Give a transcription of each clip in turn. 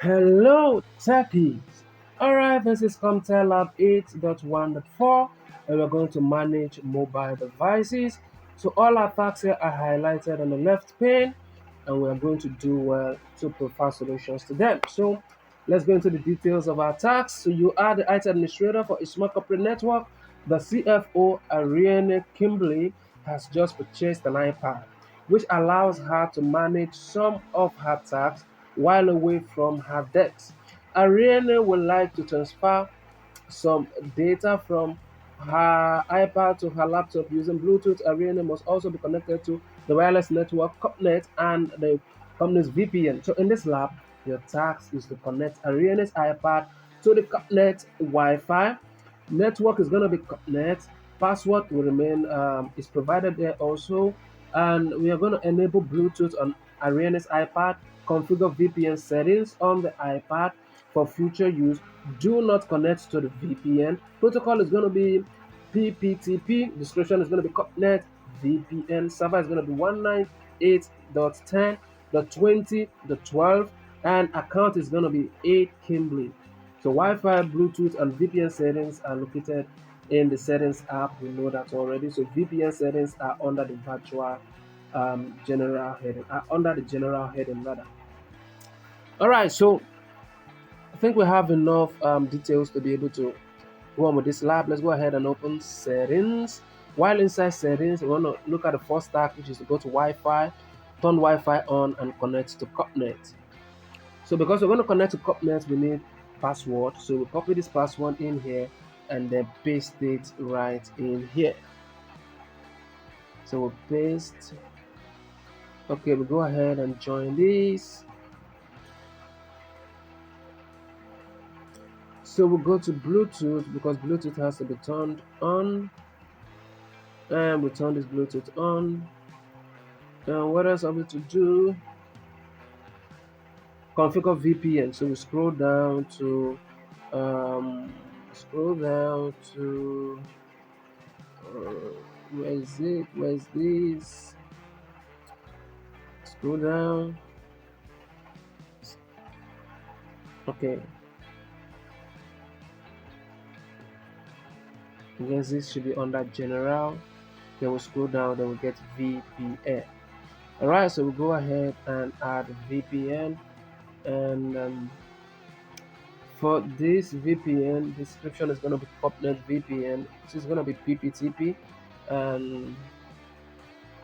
Hello, techies! Alright, this is comptia lab 8.1.4 and we're going to manage mobile devices. So all our tasks here are highlighted on the left pane and we're going to do well to provide solutions to them. So let's go into the details of our tasks. So you are the IT administrator for a small corporate network. The CFO, Ariane Kimberly, has just purchased an iPad, which allows her to manage some of her tasks while away from her desk. Ariane would like to transfer some data from her iPad to her laptop using Bluetooth. Ariane must also be connected to the wireless network, CopNet, and the company's VPN. So in this lab, your task is to connect Ariane's iPad to the CopNet Wi-Fi. Network is going to be CopNet. Password will remain is provided there also, and we are going to enable Bluetooth on Ariane's iPad. Configure VPN settings on the iPad for future use. Do not connect to the VPN. Protocol is going to be PPTP. Description is going to be CopNet. VPN server is going to be 198.10.20.12, and account is going to be 8 Kimberly. So Wi-Fi, Bluetooth, and VPN settings are located in the settings app. We know that already. So VPN settings are under the virtual general heading, under the general heading rather. All right, so I think we have enough details to be able to go on with this lab. Let's go ahead and open settings. While inside settings, we want to look at the first task, which is to go to Wi-Fi, turn Wi-Fi on, and connect to CopNet. So because we're going to connect to CopNet, we need password. So we copy this password in here and then paste it right in here. So we'll paste. Okay, we go ahead and join this. So we'll go to Bluetooth because Bluetooth has to be turned on. And we turn this Bluetooth on. And what else are we to do? Configure VPN. So we scroll down to where is it? Where's this? Scroll down. Okay. I guess this should be under general. Then we'll scroll down, then we'll get VPN. Alright, so we'll go ahead and add VPN, and for this VPN, description is going to be CopNet VPN. This is going to be PPTP, and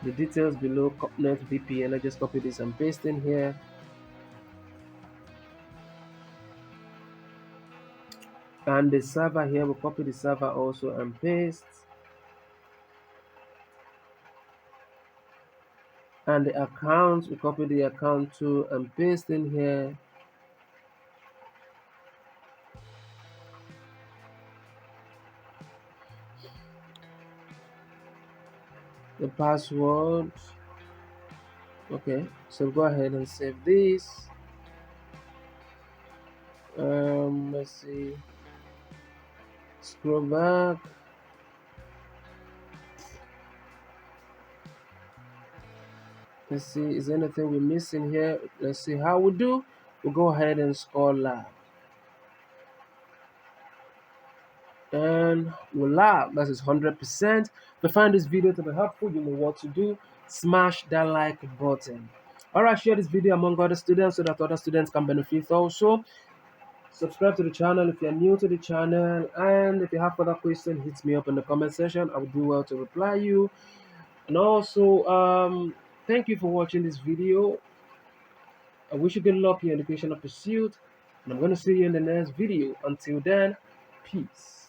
the details below CopNet VPN. I just copy this and paste in here. And the server here, we'll copy the server also and paste. And the account, we copy the account too and paste in here. The password. Okay, so go ahead and save this. Let's see. Scroll back. Let's see, is there anything we're missing here? Let's see how we do. We'll go ahead and score lab. And we'll lab, that is 100%. If you find this video to be helpful, you know what to do. Smash that like button. Alright, share this video among other students so that other students can benefit also. Subscribe to the channel if you're new to the channel, and if you have further questions, hit me up in the comment section. I will do well to reply you. And also thank you for watching this video. I wish you good luck in your educational pursuit, and I'm going to see you in the next video. Until then, peace.